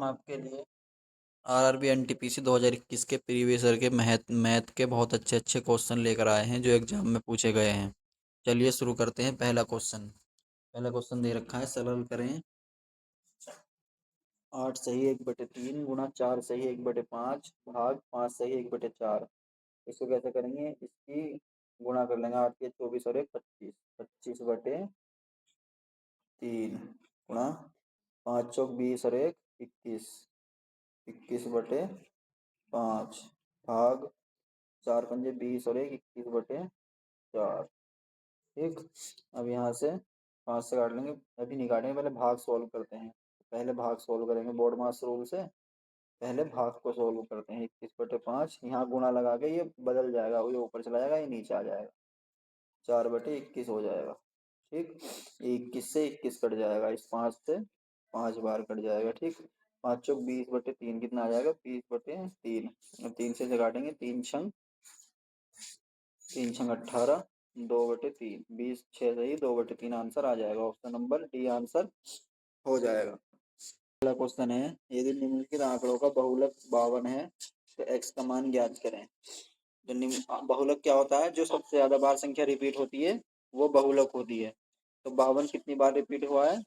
आपके लिए RRB NTPC 2021 के प्रीवियस ईयर के मैथ के बहुत अच्छे अच्छे क्वेश्चन लेकर आए हैं जो एग्जाम में पूछे गए हैं। चलिए शुरू करते हैं। पहला क्वेश्चन दे रखा है, सरल करें। 8 सही 1/3 गुणा 4 सही 1/5 भाग 5 सही 1/4। इसको कैसे करेंगे? इसकी गुणा कर लेंगे। 8 के 24 और 1 25, 25/3 गुणा 5 चौक 20 और 1 21, 21/5 भाग 4 पंजे 20 और 1 21/4। ठीक। अब यहाँ से 5 से काट लेंगे, अभी नहीं काटेंगे, पहले भाग सॉल्व करते हैं। पहले भाग सॉल्व करेंगे बोर्ड मास रूल से। पहले भाग को सॉल्व करते हैं। 21/5 यहाँ गुणा लगा के ये बदल जाएगा, ये ऊपर चला जाएगा, ये नीचे आ जाएगा, 4/21 हो जाएगा। ठीक। 21 से 21 कट जाएगा, इस 5 से 5 बार कट जाएगा। ठीक। 5 चौक 20/3 कितना आ जाएगा? 20/3। 3 से काटेंगे, 3 छंग 18, 2/3, 20 6 सही 2/3 आंसर आ जाएगा। ऑप्शन नंबर डी आंसर हो जाएगा। अगला क्वेश्चन है, यदि निम्नलिखित आंकड़ों का बहुलक 52 है तो एक्स का मान ज्ञात करें। तो बहुलक क्या होता है? जो सबसे ज्यादा बार संख्या रिपीट होती है वो बहुलक होती है। तो 52 कितनी बार रिपीट हुआ है?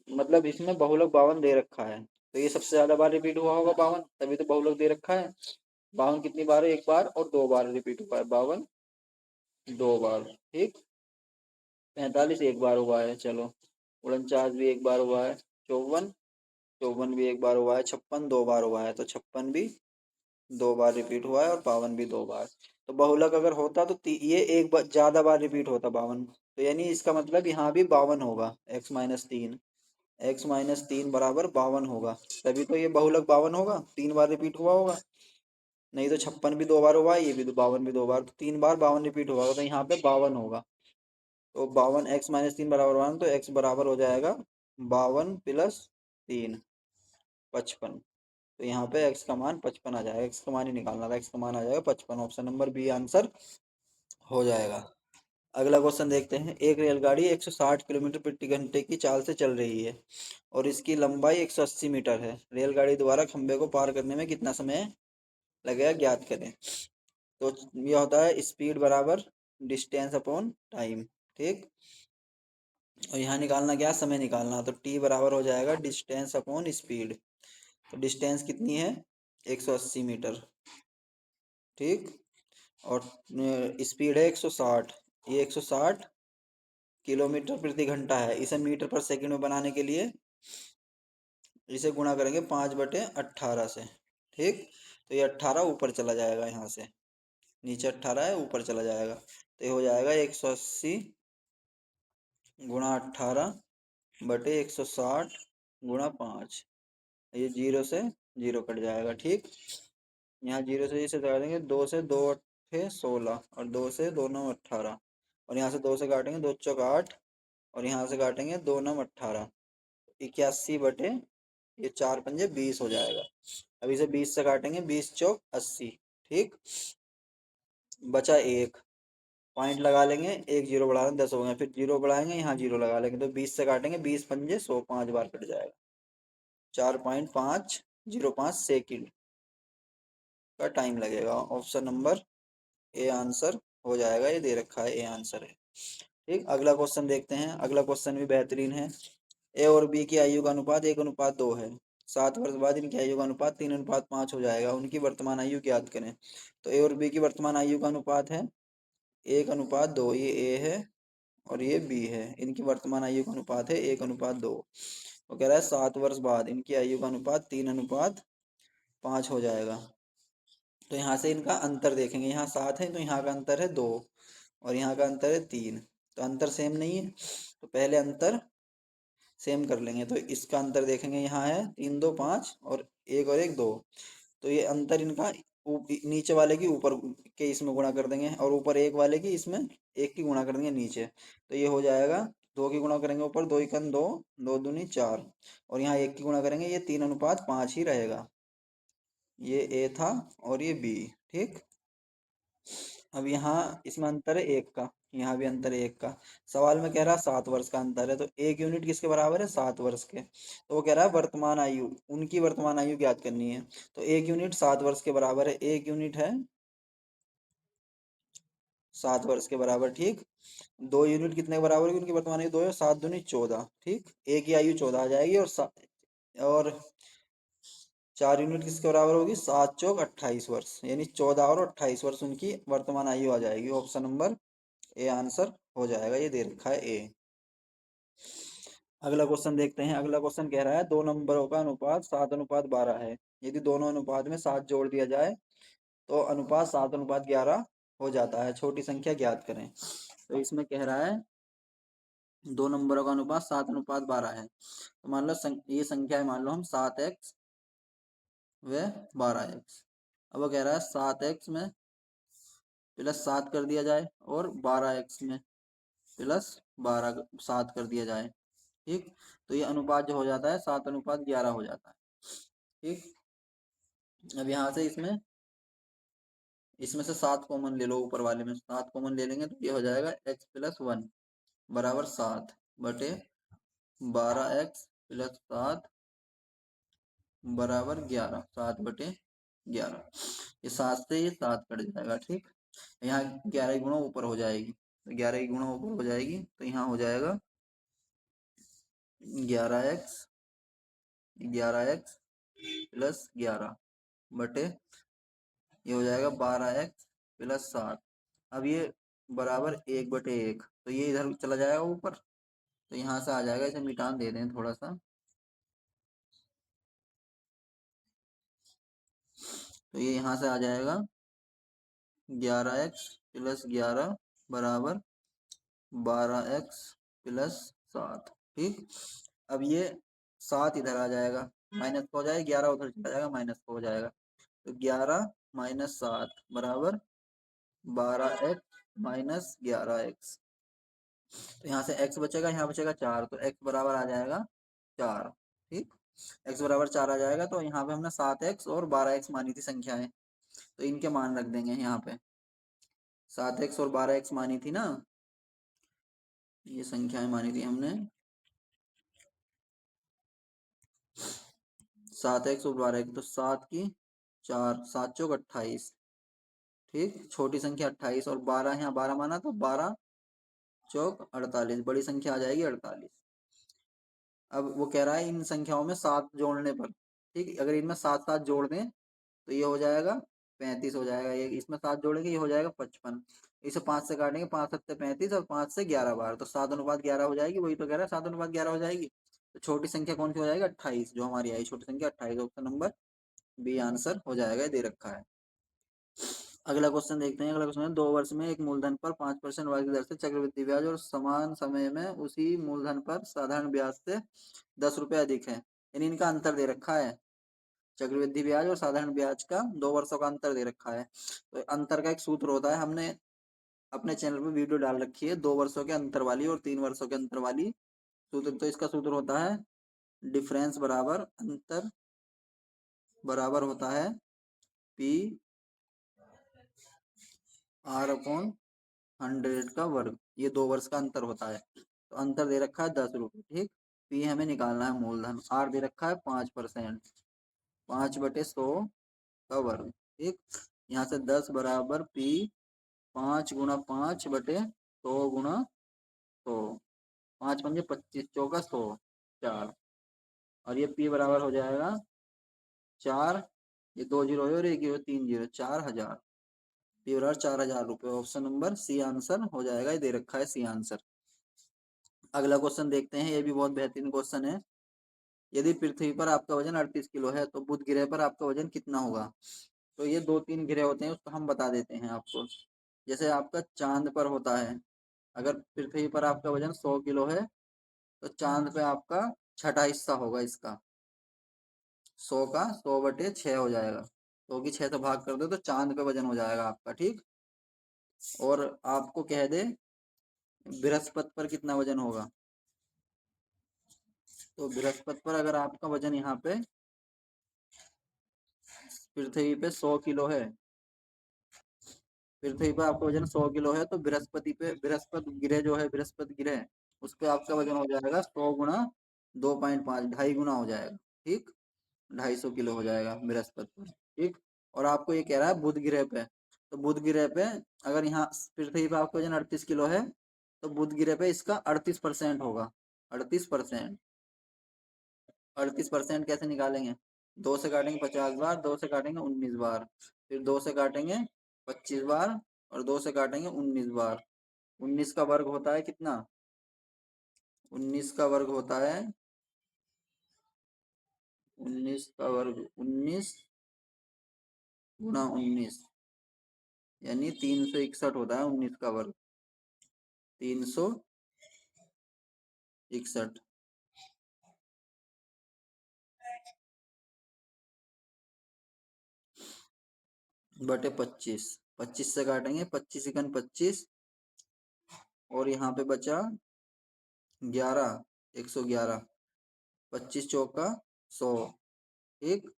मतलब इसमें बहुलक 52 दे रखा है, तो ये सबसे ज्यादा बार रिपीट हुआ होगा 52, तभी तो बहुलक दे रखा है। 52 कितनी बार है? एक बार और दो बार रिपीट हुआ है। 52 दो बार। ठीक। 45 एक बार हुआ है। चलो, 49 भी एक बार हुआ है। 54 भी एक बार हुआ है। 56 दो बार हुआ है, तो 56 भी दो बार रिपीट हुआ है, और 52 भी दो बार। तो बहुलक अगर होता तो ये एक बार ज्यादा बार रिपीट होता 52, तो यानी इसका मतलब यहाँ भी 52 होगा। x-3 बराबर 52 होगा, तभी तो ये बहुलक 52 होगा, 3 बार रिपीट हुआ होगा। नहीं तो 56 भी दो बार हुआ है, ये भी 52 भी दो बार, तो 3 बार 52 रिपीट हुआ होगा, तो यहाँ पे 52 होगा। तो 52 x-3 बराबर 1, तो x बराबर हो जाएगा 52 + 3 55। तो यहाँ पे x का मान 55 आ जाएगा। x का मान ही निकालना था, x का मान आ जाएगा 55। ऑप्शन नंबर बी आंसर हो जाएगा। अगला क्वेश्चन देखते हैं। एक रेलगाड़ी 160 किलोमीटर प्रति घंटे की चाल से चल रही है और इसकी लंबाई 180 मीटर है। रेलगाड़ी द्वारा खंबे को पार करने में कितना समय लगेगा, ज्ञात करें। तो यह होता है स्पीड बराबर डिस्टेंस अपॉन टाइम। ठीक। और यहाँ निकालना क्या? समय निकालना। तो टी बराबर हो जाएगा डिस्टेंस अपॉन स्पीड। तो डिस्टेंस कितनी है? 180 मीटर। ठीक। और स्पीड है 160। ये 160 किलोमीटर प्रति घंटा है। इसे मीटर पर सेकंड में बनाने के लिए इसे गुणा करेंगे 5/18 से। ठीक। तो ये 18 ऊपर चला जाएगा, यहाँ से नीचे 18 है, ऊपर चला जाएगा, तो ये हो जाएगा 180 गुणा 18/160 गुणा 5। ये 0 से 0 कट जाएगा। ठीक। यहाँ 0 से इसे काटेंगे, 2 से 2 8 16, और 2 से 2 9 18, और यहाँ से 2 से काटेंगे, 2 चौक 8, और यहाँ से काटेंगे 2 9 18, 81 ये 4 पंजे 20 हो जाएगा। अब इसे 20 से काटेंगे, 20 चौक 80। ठीक। बचा एक, पॉइंट लगा लेंगे, एक जीरो बढ़ा लेंगे, 10 हो गए, फिर जीरो बढ़ाएंगे, यहाँ जीरो लगा लेंगे, तो 20 से काटेंगे, 20 पंजे 100, 5 बार कट जाएगा। 4.505 सेकंड का टाइम लगेगा। ऑप्शन नंबर ए आंसर हो जाएगा, ये दे रखा है, ए आंसर है। ठीक। अगला क्वेश्चन देखते हैं। अगला क्वेश्चन भी बेहतरीन है। ए और बी की आयु का अनुपात 1:2 है। 7 वर्ष बाद इनकी आयु का अनुपात 3:5 हो जाएगा। उनकी वर्तमान आयु ज्ञात करें। तो ए और बी की वर्तमान आयु का अनुपात है 1:2। ये ए है और ये बी है। इनकी वर्तमान आयु का अनुपात है 1:2। वो कह रहा है 7 वर्ष बाद इनकी आयु का अनुपात 3:5 हो जाएगा। तो यहाँ से इनका अंतर देखेंगे। यहाँ 7 है तो यहाँ का अंतर है 2, और यहाँ का अंतर है 3, तो अंतर सेम नहीं है, तो पहले अंतर सेम कर लेंगे। तो इसका अंतर देखेंगे, यहाँ है 3 2 5, और 1 2, तो ये अंतर इनका नीचे वाले की ऊपर के इसमें गुणा कर देंगे, और ऊपर एक वाले की इसमें एक की गुणा कर देंगे नीचे, तो ये हो जाएगा 2 की गुणा करेंगे ऊपर, 2 1 2, 2 दूनी 4, और यहाँ 1 की गुणा करेंगे, ये 3:5 ही रहेगा। ये ए था और ये बी। ठीक। अब यहाँ इसमें अंतर है 1 का, यहाँ भी अंतर है 1 का। सवाल में कह रहा है 7 वर्ष का अंतर है, तो 1 यूनिट किसके बराबर है? 7 वर्ष के। तो वो कह रहा है वर्तमान आयु, उनकी वर्तमान आयु ज्ञात करनी है। तो 1 यूनिट 7 वर्ष के बराबर है, 1 यूनिट है 7 वर्ष के बराबर, ठीक। 2 यूनिट कितने के बराबर है? उनकी वर्तमान आयु 2 है, 7 दूनी 14, ठीक। 1 की आयु 14 आ जाएगी, और 4 यूनिट किसके बराबर होगी? 7 चौक 28 वर्ष, यानी 14 और 28 वर्ष उनकी वर्तमान आयु आ जाएगी। ऑप्शन नंबर ए आंसर हो जाएगा, ये दे रखा है ए। अगला क्वेश्चन देखते हैं। अगला क्वेश्चन कह रहा है 2 नंबरों का अनुपात 7:12 है। यदि दोनों अनुपात में 7 जोड़ दिया जाए तो अनुपात 7:11 हो जाता है। छोटी संख्या ज्ञात करें। तो इसमें कह रहा है 2 नंबरों का अनुपात 7:12 है। तो मान लो ये संख्या है, मान लो हम 7x व 12x। अब वो कह रहा है 7x में +7 कर दिया जाए और 12x में +7 कर दिया जाए, ठीक। तो ये अनुपात जो हो जाता है 7:11 हो जाता है, ठीक। अब यहाँ से इसमें से 7 कॉमन ले लो, ऊपर वाले में 7 कॉमन ले लेंगे तो ये हो जाएगा x+1 बराबर 7 बटे 12x+7 बराबर 11, 7/11। ये 7 से ये 7 कट जाएगा, ठीक। यहाँ 11 की गुणा ऊपर हो जाएगी, तो 11 की गुणा ऊपर हो जाएगी, तो यहाँ हो जाएगा 11x 11x+11 बटे ये हो जाएगा 12x+7। अब ये बराबर 1/1, तो ये इधर चला जाएगा ऊपर, तो यहाँ से आ जाएगा, इसे मिटान दे दें थोड़ा सा, तो ये यहाँ से आ जाएगा 11x+11 बराबर 12x+7, ठीक। अब ये 7 इधर आ जाएगा, माइनस को हो जाएगा, 11 उधर चला जाएगा, माइनस को हो जाएगा, तो 11 - 7 बराबर 12x - 11x। तो यहाँ से x बचेगा, यहाँ बचेगा 4, तो x बराबर आ जाएगा 4, ठीक। x बराबर 4 आ जाएगा, तो यहाँ पे हमने 7x और 12x मानी थी संख्याएं, तो इनके मान रख देंगे यहाँ पे। 7x और 12x मानी थी ना, ये संख्याएं मानी थी हमने, 7x और 12x, तो 7 की 4, 7 चौक 28, ठीक। छोटी संख्या 28 और 12, यहाँ 12 माना, तो 12 चौक 48, बड़ी संख्या आ जाएगी 48। अब वो कह रहा है इन संख्याओं में 7 जोड़ने पर, ठीक, अगर इनमें 7 जोड़ दें तो ये हो जाएगा 35 हो जाएगा, ये इसमें 7 जोड़ेंगे ये हो जाएगा 55। इसे 5 से काटेंगे, 5 7 35 और 5 से 11 बार, तो 7:11 हो जाएगी, वही तो कह रहा है 7:11 हो जाएगी। तो छोटी संख्या कौन सी हो जाएगी? 28, जो हमारी आई छोटी संख्या 28, ऑप्शन नंबर बी आंसर हो जाएगा, दे रखा है। अगला क्वेश्चन देखते हैं। अगला क्वेश्चन है 2 वर्ष में एक मूलधन पर 5% वार्षिक दर से चक्रवृद्धि ब्याज और समान समय में उसी मूलधन पर साधारण ब्याज से 10 रुपए अधिक है, यानी इनका अंतर दे रखा है। चक्रवृद्धि ब्याज और साधारण ब्याज का 2 वर्षों का अंतर दे रखा है। तो अंतर का एक सूत्र होता है, हमने अपने चैनल पे वीडियो डाल रखी है 2 वर्षों के अंतर वाली और 3 वर्षों के अंतर वाली सूत्र। तो इसका सूत्र होता है डिफरेंस बराबर अंतर बराबर होता है पी r/100 का वर्ग, ये 2 वर्ष का अंतर होता है। तो अंतर दे रखा है 10 रुपये, ठीक। पी हमें निकालना है मूलधन, आर दे रखा है 5%, 5/100 का वर्ग, ठीक। यहाँ से 10 बराबर पी 5 × 5/100 × 100, 5×5 = 25, चौका 100, 4, और ये पी बराबर हो जाएगा 4, ये 2 जीरो है और एक 3 जीरो, 4000, पी बराबर 4000 रुपये। ऑप्शन नंबर सी आंसर हो जाएगा, ये दे रखा है सी आंसर। अगला क्वेश्चन देखते हैं, ये भी बहुत बेहतरीन क्वेश्चन है। यदि पृथ्वी पर आपका वजन 38 किलो है तो बुध ग्रह पर आपका वजन कितना होगा? तो ये 2-3 ग्रह होते हैं, उसको हम बता देते हैं आपको। जैसे आपका चांद पर होता है, अगर पृथ्वी पर आपका वजन 100 किलो है तो चांद पे आपका छठा हिस्सा होगा इसका, 100 का 100/6 हो जाएगा, 100 की 6 से भाग कर दो तो चांद पे वजन हो जाएगा आपका, ठीक। और आपको कह दे बृहस्पति पर कितना वजन होगा, तो बृहस्पति पर अगर आपका वजन यहाँ पे पृथ्वी पे 100 किलो है पृथ्वी पर आपका वजन 100 किलो है, तो बृहस्पति गिरह जो है, बृहस्पति गिरह, उस पे आपका वजन हो जाएगा 100 गुणा 2.5, 2.5 गुना हो जाएगा। ठीक, 250 किलो हो जाएगा बृहस्पति पर। ठीक, और आपको ये कह रहा है बुध ग्रह पे, तो बुध ग्रह पे अगर यहाँ पृथ्वी पे आपका वजन 38 किलो है, तो बुध ग्रह पे इसका 38% होगा। 38%। 38% कैसे निकालेंगे? 2 से काटेंगे 50 बार, 2 से काटेंगे 19 बार, फिर 2 से काटेंगे 25 बार, और 2 से काटेंगे 19 बार। 19 का वर्ग होता है कितना? 19 का वर्ग होता है 19 का वर्ग 19 गुणा 19, यानी 361 होता है 19 का वर्ग। 361 बटे 25। 25 से काटेंगे 25 × 25, और यहाँ पे बचा 11, 111। 25 चौका 100। ठीक,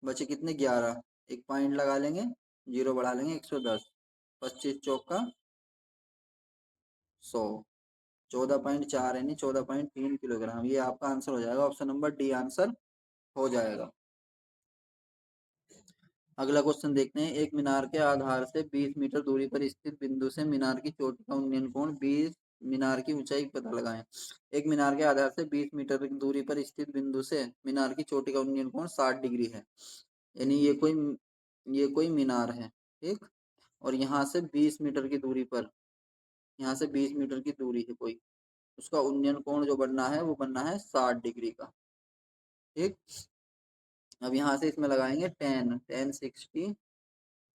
बचे कितने? 11। एक पॉइंट लगा लेंगे, जीरो बढ़ा लेंगे, 110। 25 चौका 100, 14.4 यानी 14.3 किलोग्राम। ये आपका आंसर हो जाएगा, ऑप्शन नंबर डी आंसर हो जाएगा। अगला क्वेश्चन देखते हैं। एक मीनार के आधार से 20 मीटर दूरी पर स्थित बिंदु से मीनार की चोटी का उन्नयन कोण 20, मीनार की ऊंचाई पता लगाएं। एक मीनार के आधार से 20 मीटर की दूरी पर स्थित बिंदु से मीनार की चोटी का उन्नयन कोण 60 डिग्री है। यानी ये कोई मीनार है। ठीक, और यहाँ से 20 मीटर की दूरी पर, यहाँ से 20 मीटर की दूरी है कोई, उसका उन्नयन कोण जो बनना है वो बनना है 60 डिग्री का। ठीक, अब यहाँ से इसमें लगाएंगे 10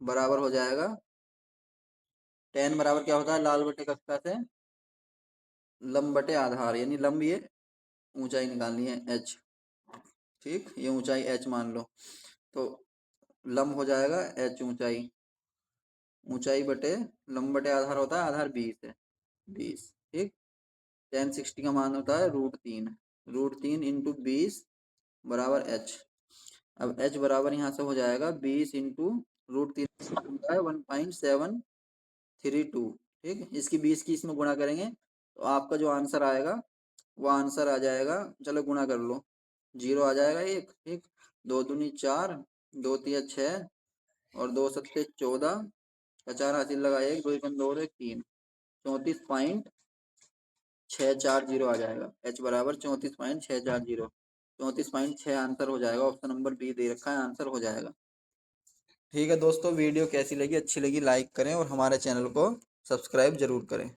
बराबर हो जाएगा। 10 बराबर क्या होता है? लाल बटे कक्षा से लंब बटे आधार, यानी लंब ये ऊंचाई निकालनी है h। ठीक, ये ऊंचाई h मान लो, तो लंब हो जाएगा h ऊंचाई, ऊंचाई बटे लंब बटे आधार होता है, आधार 20 है, 20। ठीक, 1060 का मान होता है √3, √3 इंटू 20 बराबर h। अब h बराबर यहाँ से हो जाएगा 20 इंटू √3 होता है 1.732। ठीक, इसकी 20 की इसमें गुणा करेंगे तो आपका जो आंसर आएगा वो आंसर आ जाएगा, चलो गुणा कर लो, 0 आ जाएगा एक। ठीक, 2 दूनी 4, 2 तिया 6, और 2 सत्ते 14, 4 हासिल लगा 1, 2 1 2 1 3, 34.640 आ जाएगा। h बराबर 34.640, 34.6 आंसर हो जाएगा। ऑप्शन नंबर बी दे रखा है, आंसर हो जाएगा। ठीक है दोस्तों, वीडियो कैसी लगी? अच्छी लगी लाइक करें और हमारे चैनल को सब्सक्राइब जरूर करें।